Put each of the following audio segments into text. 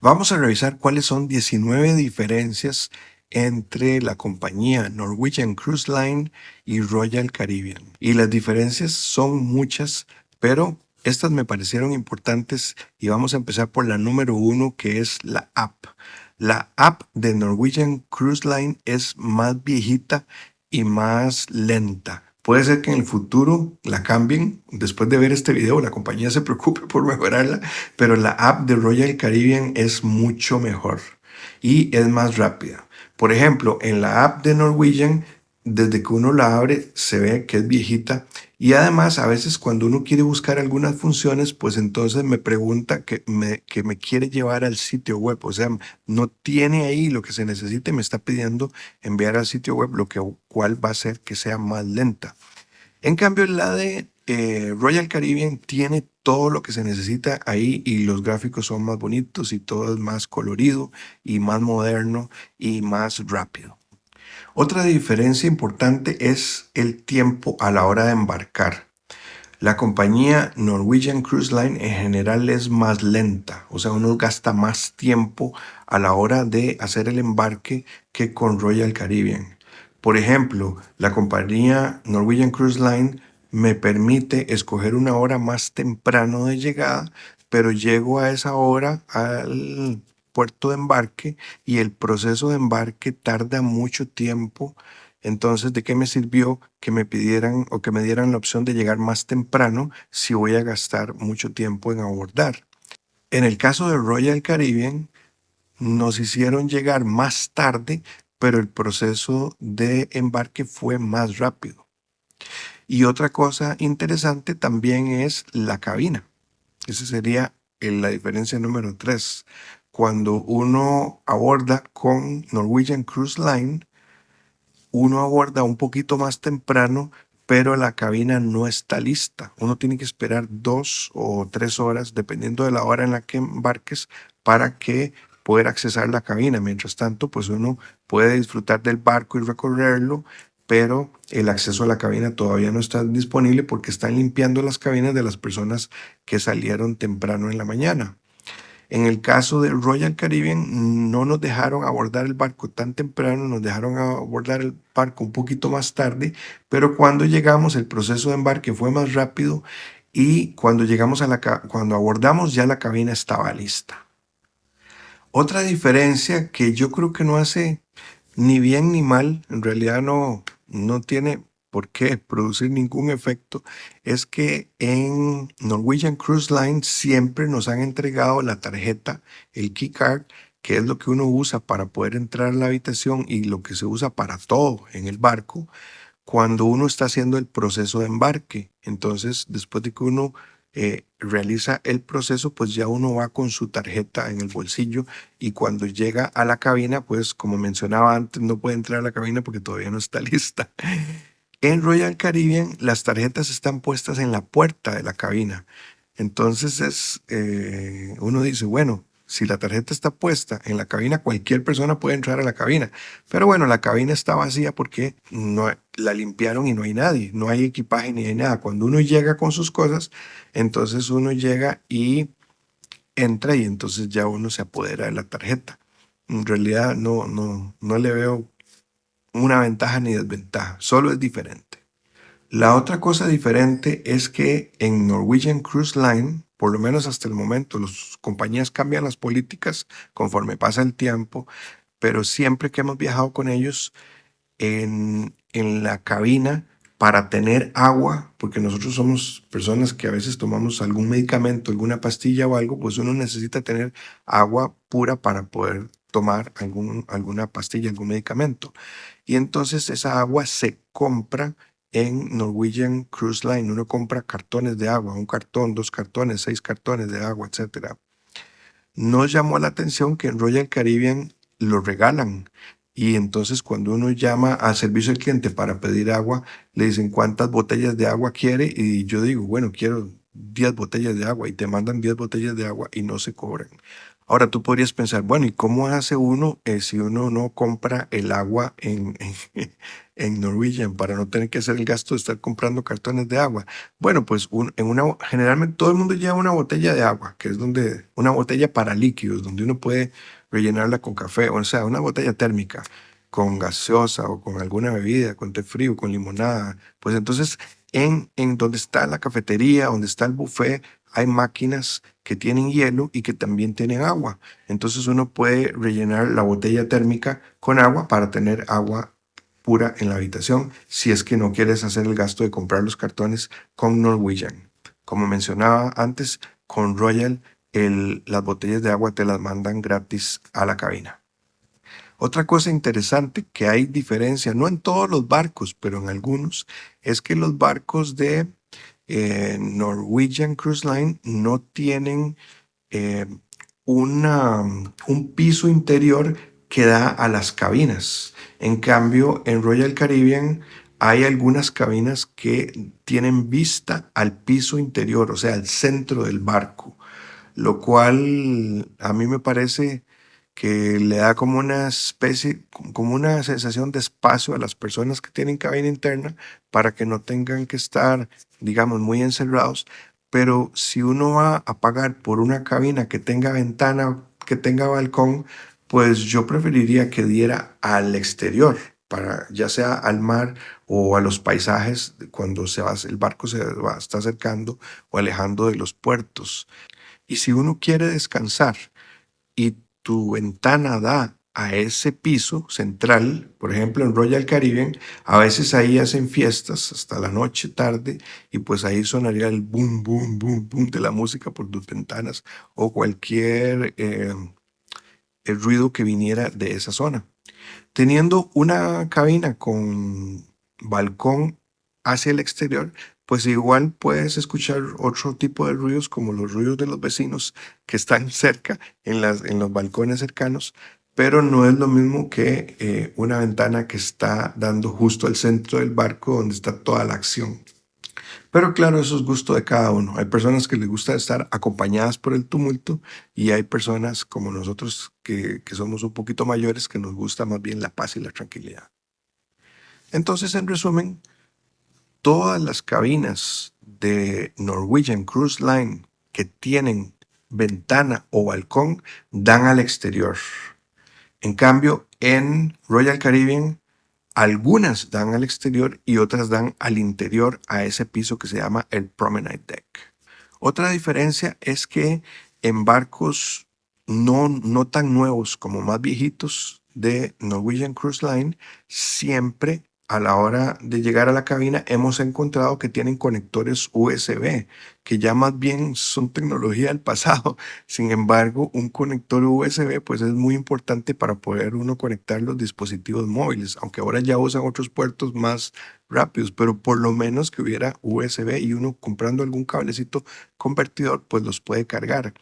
Vamos a revisar cuáles son 19 diferencias entre la compañía Norwegian Cruise Line y Royal Caribbean. Y las diferencias son muchas, pero estas me parecieron importantes y vamos a empezar por la número uno, que es la app. La app de Norwegian Cruise Line es más viejita y más lenta. Puede ser que en el futuro la cambien. Después de ver este video, la compañía se preocupe por mejorarla, pero la app de Royal Caribbean es mucho mejor y es más rápida. Por ejemplo, en la app de Norwegian, desde que uno la abre, se ve que es viejita. Y además, a veces cuando uno quiere buscar algunas funciones, pues entonces me pregunta que me quiere llevar al sitio web. O sea, no tiene ahí lo que se necesite, me está pidiendo enviar al sitio web, lo que cual va a hacer que sea más lenta. En cambio, la de Royal Caribbean tiene todo lo que se necesita ahí y los gráficos son más bonitos y todo es más colorido y más moderno y más rápido. Otra diferencia importante es el tiempo a la hora de embarcar. La compañía Norwegian Cruise Line en general es más lenta, o sea, uno gasta más tiempo a la hora de hacer el embarque que con Royal Caribbean. Por ejemplo, la compañía Norwegian Cruise Line me permite escoger una hora más temprano de llegada, pero llego a esa hora al puerto de embarque y el proceso de embarque tarda mucho tiempo. Entonces, ¿de qué me sirvió que me pidieran o que me dieran la opción de llegar más temprano si voy a gastar mucho tiempo en abordar? En el caso de Royal Caribbean, nos hicieron llegar más tarde, pero el proceso de embarque fue más rápido. Y otra cosa interesante también es la cabina. Esa sería la diferencia número 3. Cuando uno aborda con Norwegian Cruise Line, uno aborda un poquito más temprano, pero la cabina no está lista. Uno tiene que esperar 2 o 3 horas, dependiendo de la hora en la que embarques, para que poder accesar la cabina. Mientras tanto, pues uno puede disfrutar del barco y recorrerlo, pero el acceso a la cabina todavía no está disponible porque están limpiando las cabinas de las personas que salieron temprano en la mañana. En el caso del Royal Caribbean, no nos dejaron abordar el barco tan temprano, nos dejaron abordar el barco un poquito más tarde, pero cuando llegamos el proceso de embarque fue más rápido y cuando llegamos cuando abordamos ya la cabina estaba lista. Otra diferencia que yo creo que no hace ni bien ni mal, en realidad no tiene por qué producir ningún efecto, es que en Norwegian Cruise Line siempre nos han entregado la tarjeta, el key card, que es lo que uno usa para poder entrar a la habitación y lo que se usa para todo en el barco cuando uno está haciendo el proceso de embarque. Entonces, después de que uno realiza el proceso, pues ya uno va con su tarjeta en el bolsillo y cuando llega a la cabina, pues como mencionaba antes, no puede entrar a la cabina porque todavía no está lista. En Royal Caribbean, las tarjetas están puestas en la puerta de la cabina. Entonces uno dice, bueno, si la tarjeta está puesta en la cabina, cualquier persona puede entrar a la cabina. Pero bueno, la cabina está vacía porque no la limpiaron y no hay nadie, no hay equipaje ni hay nada. Cuando uno llega con sus cosas, entonces uno llega y entra y entonces ya uno se apodera de la tarjeta. En realidad no le veo una ventaja ni desventaja, solo es diferente. La otra cosa diferente es que en Norwegian Cruise Line, por lo menos hasta el momento, las compañías cambian las políticas conforme pasa el tiempo, pero siempre que hemos viajado con ellos en la cabina para tener agua, porque nosotros somos personas que a veces tomamos algún medicamento, alguna pastilla o algo, pues uno necesita tener agua pura para poder tomar alguna pastilla, algún medicamento. Y entonces esa agua se compra en Norwegian Cruise Line. Uno compra cartones de agua, un cartón, 2 cartones, 6 cartones de agua, etcétera. Nos llamó la atención que en Royal Caribbean lo regalan. Y entonces cuando uno llama al servicio al cliente para pedir agua, le dicen cuántas botellas de agua quiere y yo digo, bueno, quiero 10 botellas de agua y te mandan 10 botellas de agua y no se cobran. Ahora tú podrías pensar, bueno, ¿y cómo hace uno si uno no compra el agua en Norwegian para no tener que hacer el gasto de estar comprando cartones de agua? Bueno, pues generalmente todo el mundo lleva una botella de agua, que es una botella para líquidos, donde uno puede rellenarla con café, o sea, una botella térmica, con gaseosa o con alguna bebida, con té frío, con limonada. Pues entonces, en donde está la cafetería, donde está el buffet, hay máquinas que tienen hielo y que también tienen agua. Entonces uno puede rellenar la botella térmica con agua para tener agua pura en la habitación si es que no quieres hacer el gasto de comprar los cartones con Norwegian. Como mencionaba antes, con Royal las botellas de agua te las mandan gratis a la cabina. Otra cosa interesante que hay diferencia, no en todos los barcos, pero en algunos, es que los barcos de Norwegian Cruise Line no tienen eh, un piso interior que da a las cabinas. En cambio, en Royal Caribbean hay algunas cabinas que tienen vista al piso interior, o sea, al centro del barco, lo cual a mí me parece que le da como una especie, como una sensación de espacio a las personas que tienen cabina interna para que no tengan que estar, digamos, muy encerrados. Pero si uno va a pagar por una cabina que tenga ventana, que tenga balcón, pues yo preferiría que diera al exterior, para ya sea al mar o a los paisajes cuando el barco está acercando o alejando de los puertos. Y si uno quiere descansar y tu ventana da a ese piso central, por ejemplo en Royal Caribbean, a veces ahí hacen fiestas hasta la noche, tarde, y pues ahí sonaría el boom, boom, boom, boom de la música por tus ventanas o cualquier el ruido que viniera de esa zona. Teniendo una cabina con balcón hacia el exterior, pues igual puedes escuchar otro tipo de ruidos como los ruidos de los vecinos que están cerca en los balcones cercanos, pero no es lo mismo que una ventana que está dando justo al centro del barco donde está toda la acción. Pero claro, eso es gusto de cada uno. Hay personas que les gusta estar acompañadas por el tumulto y hay personas como nosotros que somos un poquito mayores que nos gusta más bien la paz y la tranquilidad. Entonces, en resumen, todas las cabinas de Norwegian Cruise Line que tienen ventana o balcón dan al exterior. En cambio, en Royal Caribbean algunas dan al exterior y otras dan al interior a ese piso que se llama el Promenade Deck. Otra diferencia es que en barcos no tan nuevos como más viejitos de Norwegian Cruise Line, siempre a la hora de llegar a la cabina hemos encontrado que tienen conectores USB, que ya más bien son tecnología del pasado. Sin embargo, un conector USB pues es muy importante para poder uno conectar los dispositivos móviles, aunque ahora ya usan otros puertos más rápidos, pero por lo menos que hubiera USB y uno comprando algún cablecito convertidor pues los puede cargar.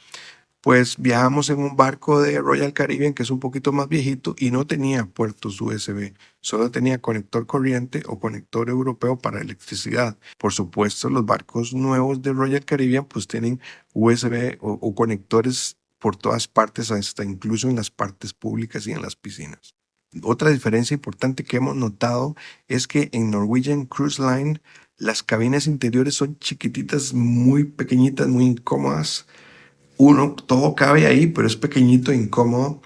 Pues viajamos en un barco de Royal Caribbean que es un poquito más viejito y no tenía puertos USB, solo tenía conector corriente o conector europeo para electricidad. Por supuesto, los barcos nuevos de Royal Caribbean pues tienen USB o conectores por todas partes, hasta incluso en las partes públicas y en las piscinas. Otra diferencia importante que hemos notado es que en Norwegian Cruise Line las cabinas interiores son chiquititas, muy pequeñitas, muy incómodas. Todo cabe ahí, pero es pequeñito e incómodo.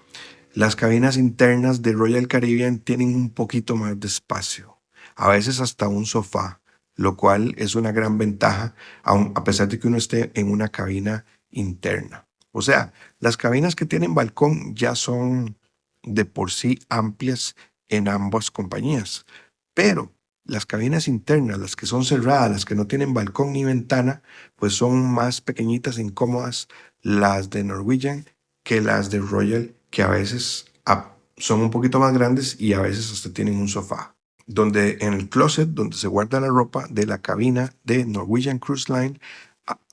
Las cabinas internas de Royal Caribbean tienen un poquito más de espacio, a veces hasta un sofá, lo cual es una gran ventaja, a pesar de que uno esté en una cabina interna. O sea, las cabinas que tienen balcón ya son de por sí amplias en ambas compañías, pero las cabinas internas, las que son cerradas, las que no tienen balcón ni ventana, pues son más pequeñitas e incómodas las de Norwegian que las de Royal, que a veces son un poquito más grandes y a veces hasta tienen un sofá. Donde en el closet, donde se guarda la ropa de la cabina de Norwegian Cruise Line,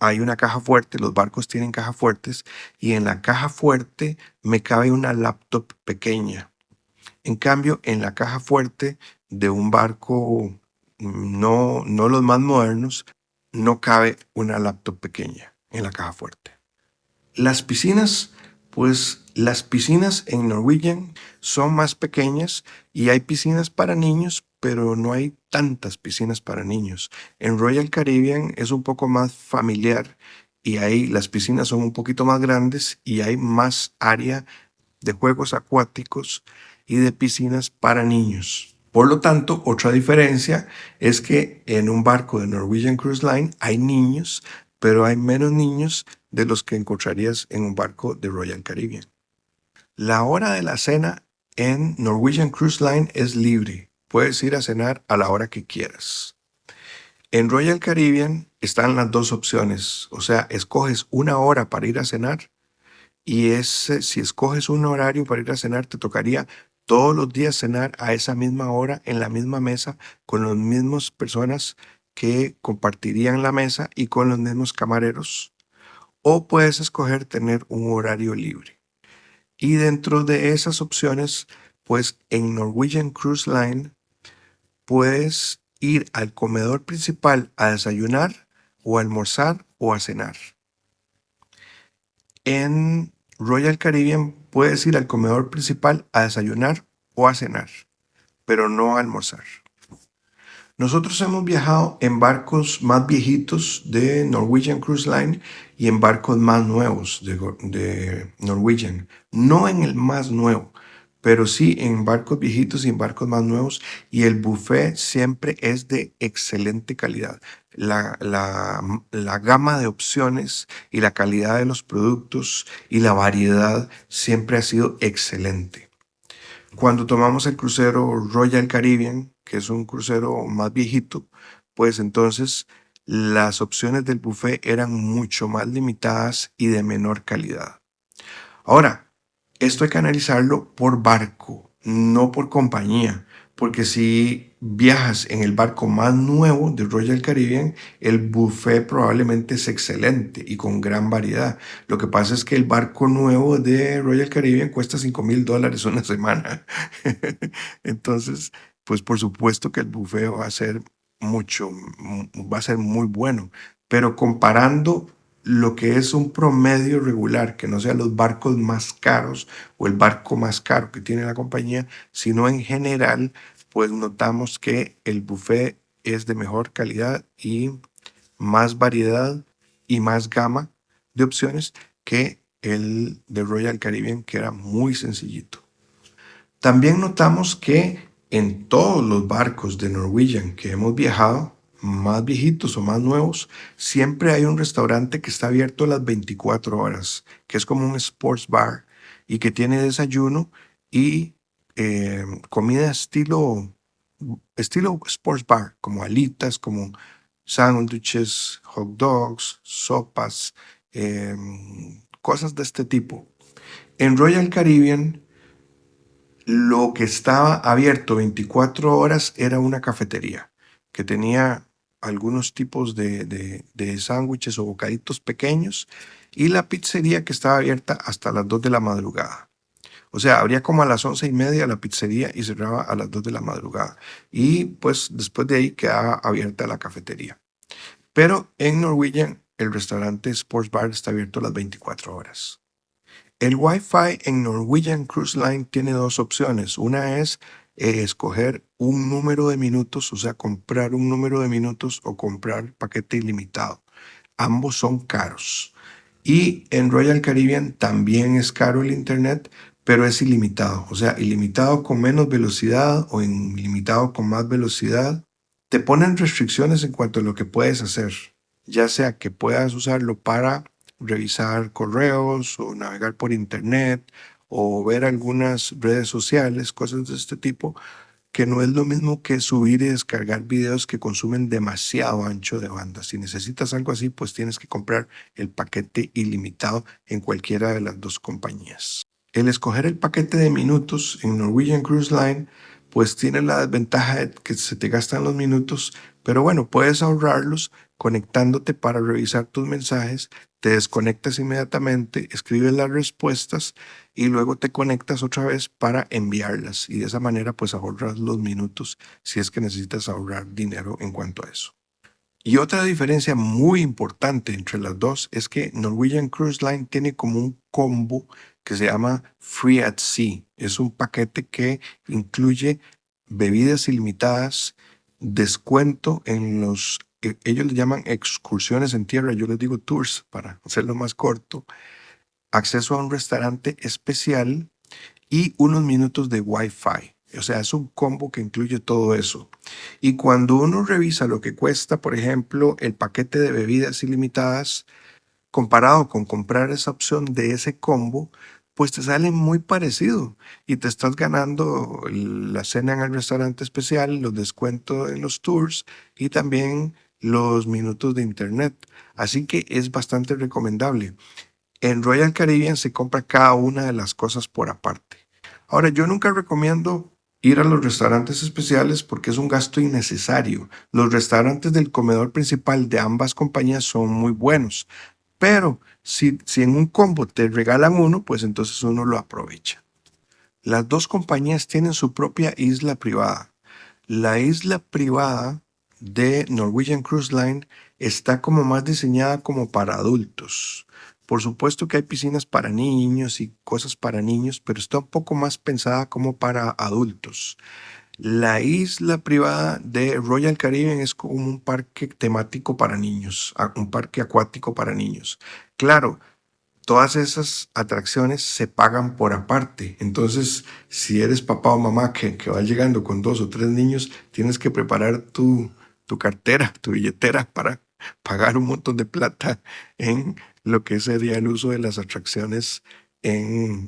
hay una caja fuerte, los barcos tienen cajas fuertes, y en la caja fuerte me cabe una laptop pequeña. En cambio, en la caja fuerte de un barco no los más modernos, no cabe una laptop pequeña en la caja fuerte. Las piscinas Pues las piscinas en Norwegian son más pequeñas y hay piscinas para niños, pero no hay tantas piscinas para niños. En Royal Caribbean es un poco más familiar y ahí las piscinas son un poquito más grandes y hay más área de juegos acuáticos y de piscinas para niños. Por lo tanto, otra diferencia es que en un barco de Norwegian Cruise Line hay niños, pero hay menos niños de los que encontrarías en un barco de Royal Caribbean. La hora de la cena en Norwegian Cruise Line es libre. Puedes ir a cenar a la hora que quieras. En Royal Caribbean están las dos opciones, o sea, escoges una hora para ir a cenar y si escoges un horario para ir a cenar, te tocaría todos los días cenar a esa misma hora en la misma mesa con las mismas personas que compartirían la mesa y con los mismos camareros. O puedes escoger tener un horario libre. Y dentro de esas opciones, pues en Norwegian Cruise Line puedes ir al comedor principal a desayunar o a almorzar o a cenar. En Royal Caribbean puedes ir al comedor principal a desayunar o a cenar, pero no a almorzar. Nosotros hemos viajado en barcos más viejitos de Norwegian Cruise Line y en barcos más nuevos de Norwegian. No en el más nuevo, pero sí en barcos viejitos y en barcos más nuevos. Y el buffet siempre es de excelente calidad. La gama de opciones y la calidad de los productos y la variedad siempre ha sido excelente. Cuando tomamos el crucero Royal Caribbean, que es un crucero más viejito, pues entonces las opciones del buffet eran mucho más limitadas y de menor calidad. Ahora, esto hay que analizarlo por barco, no por compañía, porque si viajas en el barco más nuevo de Royal Caribbean, el buffet probablemente es excelente y con gran variedad. Lo que pasa es que el barco nuevo de Royal Caribbean cuesta $5,000 una semana. Entonces, pues por supuesto que el buffet va a ser va a ser muy bueno, pero comparando lo que es un promedio regular, que no sean los barcos más caros o el barco más caro que tiene la compañía, sino en general, pues notamos que el buffet es de mejor calidad y más variedad y más gama de opciones que el de Royal Caribbean, que era muy sencillito. También notamos que en todos los barcos de Norwegian que hemos viajado, más viejitos o más nuevos, siempre hay un restaurante que está abierto las 24 horas, que es como un sports bar y que tiene desayuno y comida estilo sports bar, como alitas, como sándwiches, hot dogs, sopas, cosas de este tipo. En Royal Caribbean, lo que estaba abierto 24 horas era una cafetería que tenía algunos tipos de sándwiches o bocaditos pequeños y la pizzería que estaba abierta hasta las 2 de la madrugada. O sea, abría como a las 11:30 la pizzería y cerraba a las 2 de la madrugada. Y pues después de ahí quedaba abierta la cafetería. Pero en Norwegian el restaurante Sports Bar está abierto las 24 horas. El Wi-Fi en Norwegian Cruise Line tiene dos opciones. Una es escoger un número de minutos, o sea, comprar un número de minutos o comprar paquete ilimitado. Ambos son caros. Y en Royal Caribbean también es caro el internet, pero es ilimitado. O sea, ilimitado con menos velocidad o ilimitado con más velocidad. Te ponen restricciones en cuanto a lo que puedes hacer, ya sea que puedas usarlo para revisar correos o navegar por internet o ver algunas redes sociales, cosas de este tipo, que no es lo mismo que subir y descargar videos que consumen demasiado ancho de banda. Si necesitas algo así, pues tienes que comprar el paquete ilimitado en cualquiera de las dos compañías. El escoger el paquete de minutos en Norwegian Cruise Line, pues tiene la desventaja de que se te gastan los minutos, pero bueno, puedes ahorrarlos conectándote para revisar tus mensajes, te desconectas inmediatamente, escribes las respuestas y luego te conectas otra vez para enviarlas y de esa manera pues ahorras los minutos si es que necesitas ahorrar dinero en cuanto a eso. Y otra diferencia muy importante entre las dos es que Norwegian Cruise Line tiene como un combo que se llama Free at Sea. Es un paquete que incluye bebidas ilimitadas, descuento en ellos le llaman excursiones en tierra, yo les digo tours para hacerlo más corto, acceso a un restaurante especial y unos minutos de Wi-Fi. O sea, es un combo que incluye todo eso. Y cuando uno revisa lo que cuesta, por ejemplo, el paquete de bebidas ilimitadas, comparado con comprar esa opción de ese combo, pues te sale muy parecido y te estás ganando la cena en el restaurante especial, los descuentos en los tours y también los minutos de internet. Así que es bastante recomendable. En Royal Caribbean se compra cada una de las cosas por aparte. Ahora, yo nunca recomiendo ir a los restaurantes especiales porque es un gasto innecesario. Los restaurantes del comedor principal de ambas compañías son muy buenos, pero si en un combo te regalan uno, pues entonces uno lo aprovecha. Las dos compañías tienen su propia isla privada. La isla privada de Norwegian Cruise Line está como más diseñada como para adultos. Por supuesto que hay piscinas para niños y cosas para niños, pero está un poco más pensada como para adultos. La isla privada de Royal Caribbean es como un parque temático para niños, un parque acuático para niños. Claro, todas esas atracciones se pagan por aparte. Entonces, si eres papá o mamá que va llegando con 2 o 3 niños, tienes que preparar tu cartera, tu billetera para pagar un montón de plata en lo que sería el uso de las atracciones.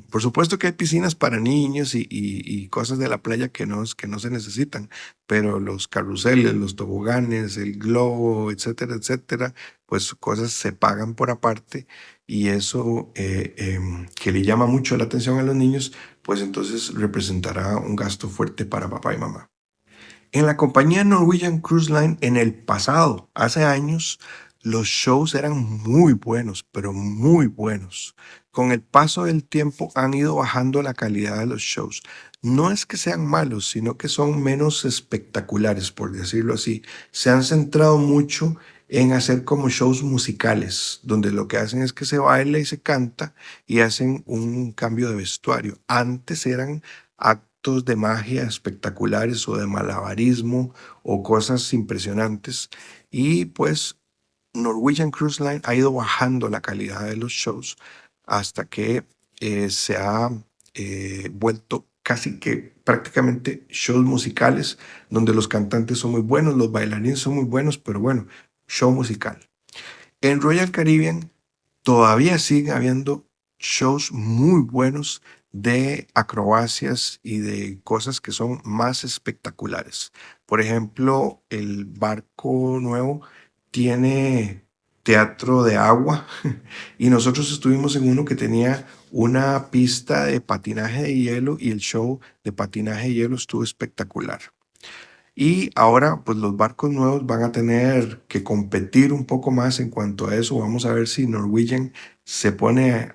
Por supuesto que hay piscinas para niños y cosas de la playa que no se necesitan, pero los carruseles, los toboganes, el globo, etcétera, etcétera, pues cosas se pagan por aparte y eso que le llama mucho la atención a los niños, pues entonces representará un gasto fuerte para papá y mamá. En la compañía Norwegian Cruise Line en el pasado, hace años, los shows eran muy buenos, pero muy buenos. Con el paso del tiempo han ido bajando la calidad de los shows. No es que sean malos, sino que son menos espectaculares, por decirlo así. Se han centrado mucho en hacer como shows musicales, donde lo que hacen es que se baila y se canta y hacen un cambio de vestuario. Antes eran actos de magia espectaculares o de malabarismo o cosas impresionantes y pues Norwegian Cruise Line ha ido bajando la calidad de los shows hasta que se ha vuelto casi que prácticamente shows musicales donde los cantantes son muy buenos, los bailarines son muy buenos, pero bueno, show musical. En Royal Caribbean todavía sigue habiendo shows muy buenos de acrobacias y de cosas que son más espectaculares. Por ejemplo, el barco nuevo tiene teatro de agua y nosotros estuvimos en uno que tenía una pista de patinaje de hielo y el show de patinaje de hielo estuvo espectacular. Y ahora, pues los barcos nuevos van a tener que competir un poco más en cuanto a eso. Vamos a ver si Norwegian se pone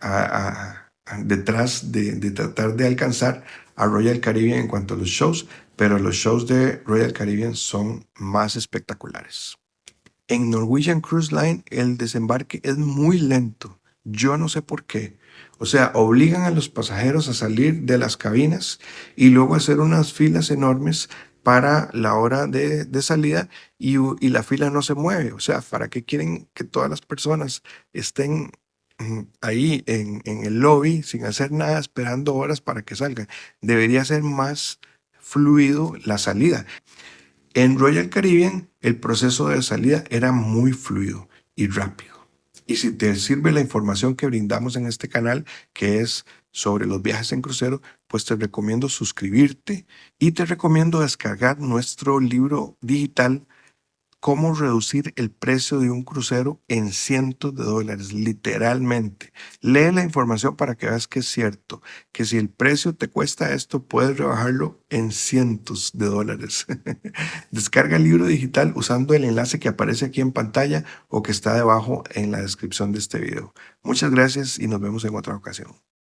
detrás de tratar de alcanzar a Royal Caribbean en cuanto a los shows, pero los shows de Royal Caribbean son más espectaculares. En Norwegian Cruise Line el desembarque es muy lento. Yo no sé por qué. O sea, obligan a los pasajeros a salir de las cabinas y luego hacer unas filas enormes para la hora de salida y la fila no se mueve. O sea, ¿para qué quieren que todas las personas estén ahí en el lobby sin hacer nada, esperando horas para que salgan? Debería ser más fluido la salida. En Royal Caribbean, el proceso de salida era muy fluido y rápido. Y si te sirve la información que brindamos en este canal, que es sobre los viajes en crucero, pues te recomiendo suscribirte y te recomiendo descargar nuestro libro digital Cómo reducir el precio de un crucero en cientos de dólares, literalmente. Lee la información para que veas que es cierto, que si el precio te cuesta esto, puedes rebajarlo en cientos de dólares. Descarga el libro digital usando el enlace que aparece aquí en pantalla o que está debajo en la descripción de este video. Muchas gracias y nos vemos en otra ocasión.